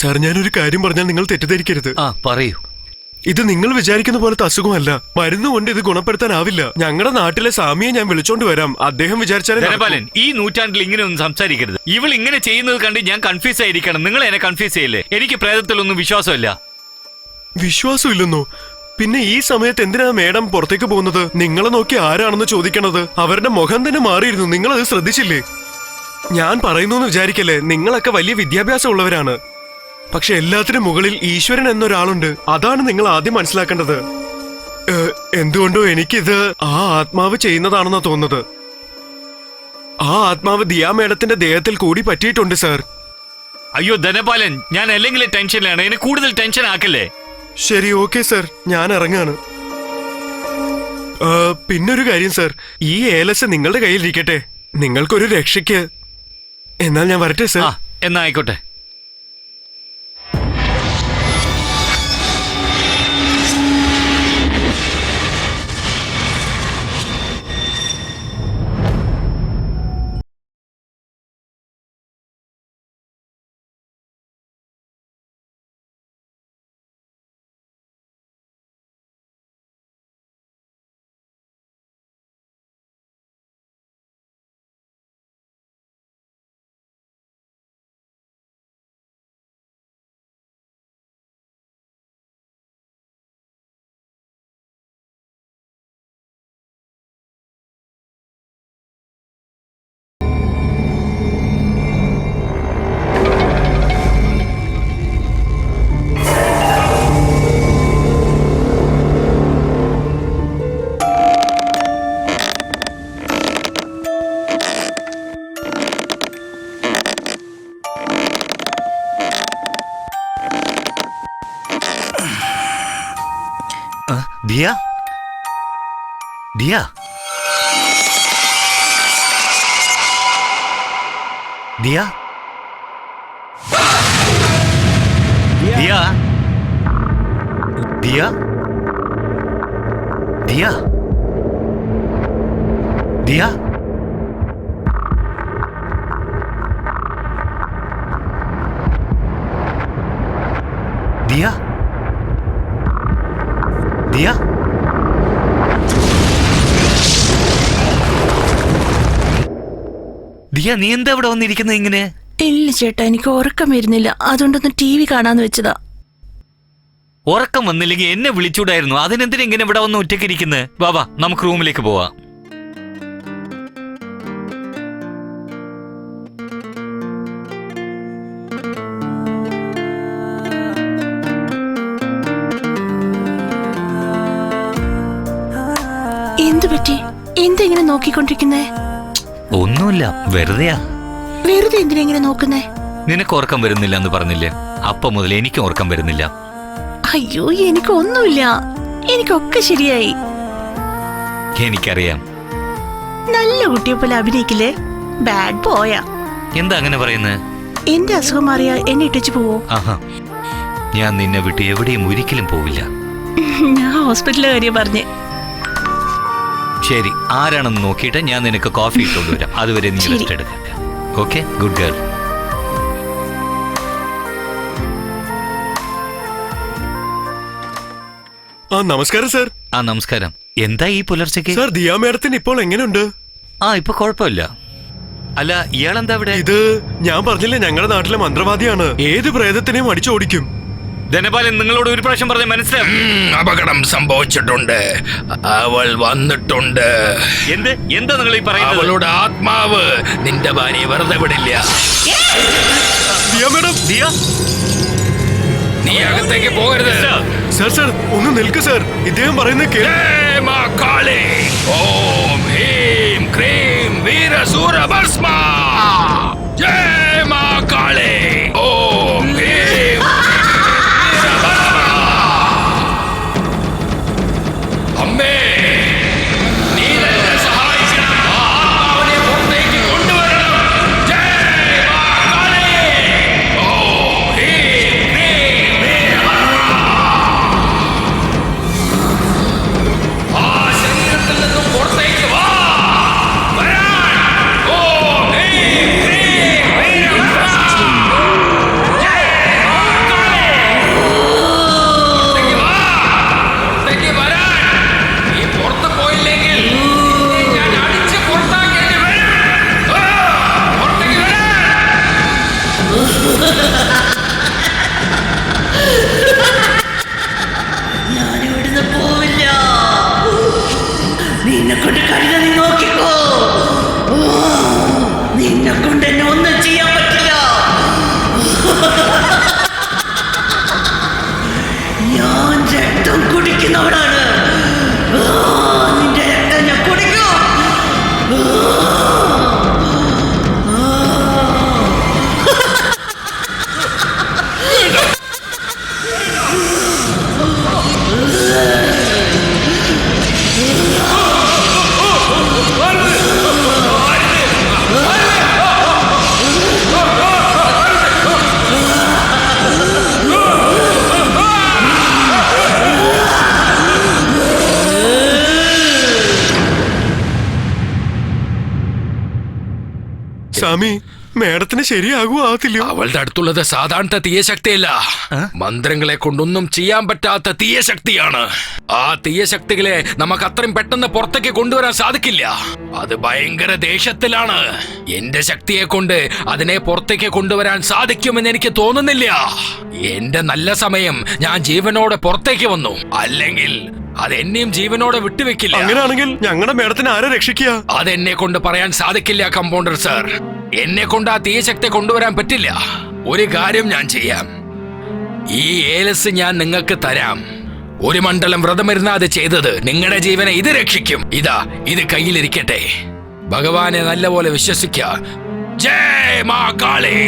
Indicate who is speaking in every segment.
Speaker 1: Sir, ഞാനൊരു കാര്യം പറഞ്ഞാൽ നിങ്ങൾ തെറ്റിദ്ധരിക്കരുത്.
Speaker 2: പറയൂ.
Speaker 1: ഇത് നിങ്ങൾ വിചാരിക്കുന്ന പോലത്തെ അസുഖമല്ല. മരുന്നുകൊണ്ട് ഇത് ഗുണപ്പെടുത്താനാവില്ല. ഞങ്ങളുടെ നാട്ടിലെ സ്വാമിയെ ഞാൻ വിളിച്ചോണ്ട് വരാം. അദ്ദേഹം വിചാരിച്ചാലും.
Speaker 2: ഈ നൂറ്റാണ്ടിൽ ഇങ്ങനെ ഒന്നും സംസാരിക്കരുത്. ഇവൾ ഇങ്ങനെ ചെയ്യുന്നത് കണ്ട് ഞാൻ കൺഫ്യൂസ് ആയിരിക്കണം. നിങ്ങൾ എന്നെ കൺഫ്യൂസ് ചെയ്യില്ലേ? എനിക്ക് പ്രേതത്തിലൊന്നും വിശ്വാസമില്ല.
Speaker 1: വിശ്വാസമില്ലെന്നോ? പിന്നെ ഈ സമയത്ത് എന്തിനാ മേഡം പുറത്തേക്ക് പോകുന്നത്? നിങ്ങളെ നോക്കി ആരാണെന്ന് ചോദിക്കണത്? അവരുടെ മുഖം തന്നെ മാറിയിരുന്നു. നിങ്ങൾ അത് ശ്രദ്ധിച്ചില്ലേ? ഞാൻ പറയുന്നു വിചാരിക്കല്ലേ, നിങ്ങളൊക്കെ വലിയ വിദ്യാഭ്യാസം ഉള്ളവരാണ്. പക്ഷെ എല്ലാത്തിനും മുകളിൽ ഈശ്വരൻ എന്നൊരാളുണ്ട്. അതാണ് നിങ്ങൾ ആദ്യം മനസ്സിലാക്കേണ്ടത്. എന്തുകൊണ്ടോ എനിക്കിത് ആ ആത്മാവ് ചെയ്യുന്നതാണെന്നാ തോന്നുന്നത്. ആ ആത്മാവ് ദിയാ മേഡത്തിന്റെ ദേഹത്തിൽ കൂടി പറ്റിയിട്ടുണ്ട് സാർ.
Speaker 2: അയ്യോ ധനപാലൻ, ഞാൻ അല്ലെങ്കിൽ ടെൻഷനിലാണ്. എന്നെ കൂടുതൽ ടെൻഷൻ ആക്കല്ലേ.
Speaker 1: ശരി, ഓക്കെ സാർ, ഞാൻ ഇറങ്ങാണ്. പിന്നൊരു കാര്യം സാർ, ഈ ഏലസ് നിങ്ങളുടെ കയ്യിലിരിക്കട്ടെ. നിങ്ങൾക്കൊരു രക്ഷയ്ക്ക്. എന്നാൽ ഞാൻ വരട്ടെ സാർ.
Speaker 2: എന്നാ ആയിക്കോട്ടെ. ദിയ, ദിയ, ദിയ, ദിയ, ദിയ, ദിയ, ദിയ, ദിയ, ദിയ. ദിയ, നീ എന്താ ഇവിടെ വന്നിരിക്കുന്നത് ഇങ്ങനെ?
Speaker 3: ഇല്ല ചേട്ടാ, എനിക്ക് ഉറക്കം വരുന്നില്ല. അതുകൊണ്ടൊന്ന് TV കാണാന്ന് വെച്ചതാ.
Speaker 2: ഉറക്കം വന്നില്ലെങ്കിൽ എന്നെ വിളിച്ചൂടായിരുന്നു. അതിനെന്തിനാ ഇങ്ങനെ ഇവിടെ വന്ന് ഒറ്റയ്ക്കിരിക്കുന്നത്? വാ, നമുക്ക് റൂമിലേക്ക് പോവാം.
Speaker 3: എന്തു പറ്റി? എന്തെങ്ങനെ നോക്കിക്കൊണ്ടിരിക്കുന്നേ?
Speaker 2: ഒന്നുമില്ല, വെറുതെയാ.
Speaker 3: വെറുതെ എന്തിനാ ഇങ്ങനെ നോക്കുന്നേ?
Speaker 2: നിനക്ക് ഉറക്കം വരുന്നില്ല എന്ന് പറഞ്ഞില്ലേ? അപ്പം മുതൽ എനിക്കും ഉറക്കം വരുന്നില്ല.
Speaker 3: അയ്യോ, എനിക്കൊന്നുമില്ല. എനിക്കൊക്കെ ശരിയായി.
Speaker 2: എനിക്കറിയാം.
Speaker 3: നല്ല കുട്ടിയെ പോലെ അഭിനയിക്കില്ലേ? ബാഡ് ബോയാ.
Speaker 2: എന്താ അങ്ങനെ പറയുന്നത്?
Speaker 3: എന്റെ അസുഖം മാറിയാ എന്നെ ഇട്ടിച്ചു പോവോ?
Speaker 2: ഞാൻ നിന്നെ വിട്ട് എവിടെയും ഒരിക്കലും പോവില്ല.
Speaker 3: ഞാൻ ഹോസ്പിറ്റലിലെ കാര്യം പറഞ്ഞേ.
Speaker 2: ശരി, ആരാണെന്ന് നോക്കിയിട്ട് ഞാൻ നിനക്ക് കോഫി ഇട്ടുകൊണ്ട് വരാം. അതുവരെ നീ റെസ്റ്റ് എടുക്ക. Okay, good girl.
Speaker 1: നമസ്കാരം സാർ.
Speaker 2: നമസ്കാരം. എന്താ ഈ പുലർച്ചയ്ക്ക്?
Speaker 1: സാർ, ദിയാ മേഡത്തിന് ഇപ്പോൾ എങ്ങനെയുണ്ട്?
Speaker 2: ഇപ്പൊ കുഴപ്പമില്ല. അല്ല, ഇയാളെന്താ ഇവിടെ?
Speaker 1: ഇത് ഞാൻ പറഞ്ഞില്ലേ, ഞങ്ങളുടെ നാട്ടിലെ മന്ത്രവാദിയാണ്. ഏത് പ്രേതത്തിനെയും അടിച്ചോടിക്കും.
Speaker 2: ധനപാലൻ, നിങ്ങളോട് ഒരു പ്രാവശ്യം പറഞ്ഞ മനസ്സിലാവും.
Speaker 4: അപകടം സംഭവിച്ചിട്ടുണ്ട്. അവൾ വന്നിട്ടുണ്ട്.
Speaker 2: എന്താ നിങ്ങൾ ഈ പറയുന്നത്?
Speaker 4: അവളുടെ ആത്മാവ് നിന്റെ ഭാര്യയെ വെറുതെ വിടില്ല. നീ അകത്തേക്ക് പോകരുത്.
Speaker 1: സാർ, ഒന്ന് നിൽക്ക് സാർ. ഇദ്ദേഹം പറയുന്നത്
Speaker 4: ഓം ഹീം ക്രീം വീരസൂര ഭസ്മ. ജയ് മാ കാളി. ഓം ഹീം. അമ്മേ, നീ തന്നെ സഹായിക്കണം.
Speaker 5: നിന്നെ കൊണ്ട് എന്നെ ഒന്നും ചെയ്യാൻ പറ്റില്ല. ഞാൻ രക്തം കുടിക്കുന്നവനാണ്. നിന്റെ രക്തം ഞാൻ കുടിക്കും.
Speaker 1: സ്വാമി, മേഡത്തിന് ശരിയാകുമോ ആകത്തില്ലയോ?
Speaker 4: അവളുടെ അടുത്തുള്ളത് സാധാരണ തീയശക്തിയല്ല, മന്ത്രങ്ങളെ കൊണ്ടൊന്നും ചെയ്യാൻ പറ്റാത്ത തീയശക്തിയാണ്. ആ തീയശക്തികളെ നമുക്ക് അത്രയും പെട്ടെന്ന് പുറത്തേക്ക് കൊണ്ടുവരാൻ സാധിക്കില്ല. അത് ഭയങ്കര ദേഷ്യത്തിലാണ്. എന്റെ ശക്തിയെ കൊണ്ട് അതിനെ പുറത്തേക്ക് കൊണ്ടുവരാൻ സാധിക്കുമെന്ന് എനിക്ക് തോന്നുന്നില്ല. എന്റെ നല്ല സമയം ഞാൻ ജീവനോടെ പുറത്തേക്ക് വന്നു, അല്ലെങ്കിൽ അതെന്നെയും ജീവനോടെ വിട്ടുവെക്കില്ല.
Speaker 1: അങ്ങനെയാണെങ്കിൽ ഞങ്ങളുടെ മേഡത്തിന് ആരെ രക്ഷിക്കുക?
Speaker 4: അതെന്നെ കൊണ്ട് പറയാൻ സാധിക്കില്ല കമ്പൗണ്ടർ സർ. എന്നെ കൊണ്ട് ആ തീയശക്തി കൊണ്ടുവരാൻ പറ്റില്ല. ഒരു കാര്യം ഞാൻ ചെയ്യാം, ഈ ഏലസ് ഞാൻ നിങ്ങൾക്ക് തരാം. ഒരു മണ്ഡലം വ്രതമിരുന്ന അത് ചെയ്തത് നിങ്ങളുടെ ജീവനെ ഇത് രക്ഷിക്കും. ഇതാ, ഇത് കയ്യിലിരിക്കട്ടെ. ഭഗവാനെ നല്ലപോലെ വിശ്വസിക്ക. ജയ് മാ കാളി.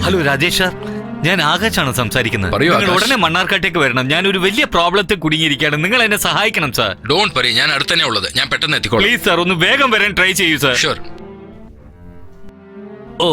Speaker 2: ഹലോ രാജേഷ് സാർ, ഞാൻ ആകാശാണ് സംസാരിക്കുന്നത്.
Speaker 4: പറയൂ,
Speaker 2: നിങ്ങൾ
Speaker 4: ആകാശ്.
Speaker 2: ഉടനെ മണ്ണാർക്കാട്ടേക്ക് വരണം. ഞാൻ ഒരു വലിയ പ്രോബ്ലത്തിൽ കുടുങ്ങിയിരിക്കുകയാണ്. നിങ്ങൾ എന്നെ സഹായിക്കണം സാർ.
Speaker 4: ഡോണ്ട് വറി, ഞാൻ അടുത്തന്നെ ഉള്ളത്. ഞാൻ പെട്ടെന്ന് എത്തിക്കോളാം.
Speaker 2: പ്ലീസ് സാർ, ഒന്ന് വേഗം വരാൻ ട്രൈ ചെയ്യൂ സാർ.
Speaker 4: ഷുവർ.
Speaker 2: ഓ,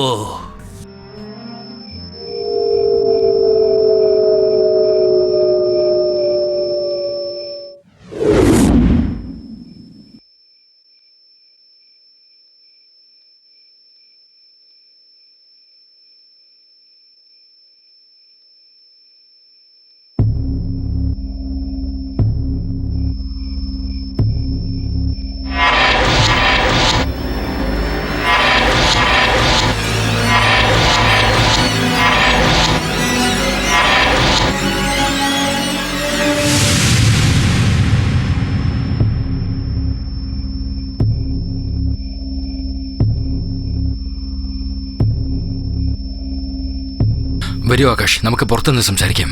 Speaker 4: വരൂ ആകാശ്, നമുക്ക് പുറത്തുനിന്ന് സംസാരിക്കാം.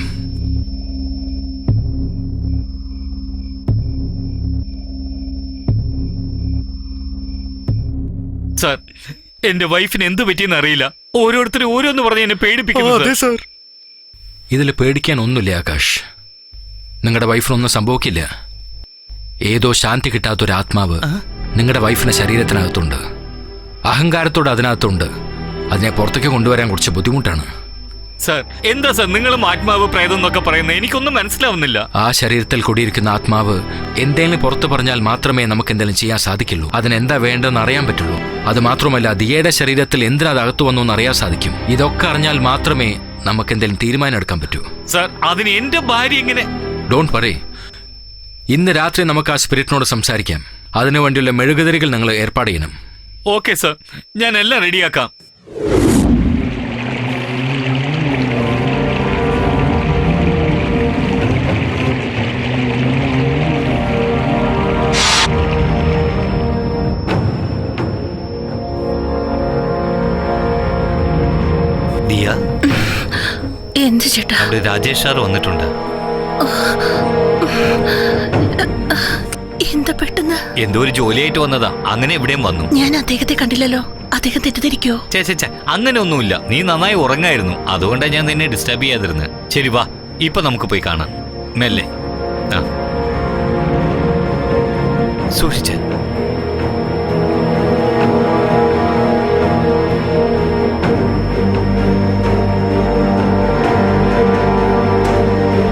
Speaker 2: സാർ, എന്റെ വൈഫിന് എന്ത് പറ്റിയെന്ന് അറിയില്ല. ഓരോരുത്തരും ഓരോന്ന് പറഞ്ഞ് എന്നെ
Speaker 1: അതെ
Speaker 2: പേടിപ്പിക്കുന്നു.
Speaker 1: സാർ.
Speaker 4: ഇതിൽ പേടിക്കാൻ ഒന്നുമില്ല ആകാശ്. നിങ്ങളുടെ വൈഫിനൊന്നും സംഭവിക്കില്ല. ഏതോ ശാന്തി കിട്ടാത്തൊരു ആത്മാവ് നിങ്ങളുടെ വൈഫിന്റെ ശരീരത്തിനകത്തുണ്ട്. അഹങ്കാരത്തോട് അതിനകത്തുണ്ട്. അതിനെ പുറത്തേക്ക് കൊണ്ടുവരാൻ കുറച്ച് ബുദ്ധിമുട്ടാണ്.
Speaker 2: സാർ, എന്താ സാർ നിങ്ങളും ആത്മാവ് പ്രേതം എന്നൊക്കെ പറയുന്നത്? എനിക്കൊന്നും മനസ്സിലാവുന്നില്ല.
Speaker 4: ആ ശരീരത്തിൽ കൂടിയിരിക്കുന്ന ആത്മാവ് എന്തെങ്കിലും പുറത്തു പറഞ്ഞാൽ മാത്രമേ നമുക്ക് എന്തെങ്കിലും ചെയ്യാൻ സാധിക്കുള്ളൂ. അതിനെന്താ വേണ്ടെന്ന് അറിയാൻ പറ്റുള്ളൂ. അത് മാത്രമല്ല, ദിയയുടെ ശരീരത്തിൽ എന്തിനാ അത് അകത്തു വന്നു എന്ന് അറിയാൻ സാധിക്കും. ഇതൊക്കെ അറിഞ്ഞാൽ മാത്രമേ നമുക്ക് എന്തെങ്കിലും തീരുമാനം എടുക്കാൻ പറ്റൂ.
Speaker 2: സാർ, അതിന് എന്റെ ഭാര്യ എങ്ങനെ?
Speaker 4: ഡോണ്ട് വറി, ഇന്ന് രാത്രി നമുക്ക് ആ സ്പിരിറ്റിനോട് സംസാരിക്കാം. അതിനുവേണ്ടിയുള്ള മെഴുകുതിരികൾ നിങ്ങൾ ഏർപ്പാട് ചെയ്യണം.
Speaker 2: ഓക്കെ സാർ, ഞാൻ എല്ലാം റെഡിയാക്കാം. ദിയ,
Speaker 3: എന്ത് ചേട്ടാ?
Speaker 2: അവിടെ രാജേഷ് സാർ വന്നിട്ടുണ്ട്.
Speaker 3: എന്താ പെട്ടെന്ന്?
Speaker 2: എന്തോ ഒരു ജോലിയായിട്ട് വന്നതാ. അങ്ങനെ എവിടെയും വന്നു.
Speaker 3: ഞാൻ അദ്ദേഹത്തെ കണ്ടില്ലല്ലോ. അദ്ദേഹം തെറ്റിദ്ധരിക്കോ?
Speaker 2: ചേ, അങ്ങനെ ഒന്നുമില്ല. നീ നന്നായി ഉറങ്ങായിരുന്നു, അതുകൊണ്ടാണ് ഞാൻ നിന്നെ ഡിസ്റ്റർബ് ചെയ്യാതിരുന്നത്. ശരി, വാ, ഇപ്പൊ നമുക്ക് പോയി കാണാം. മെല്ലെ. ആ, സൂക്ഷിച്ചേ.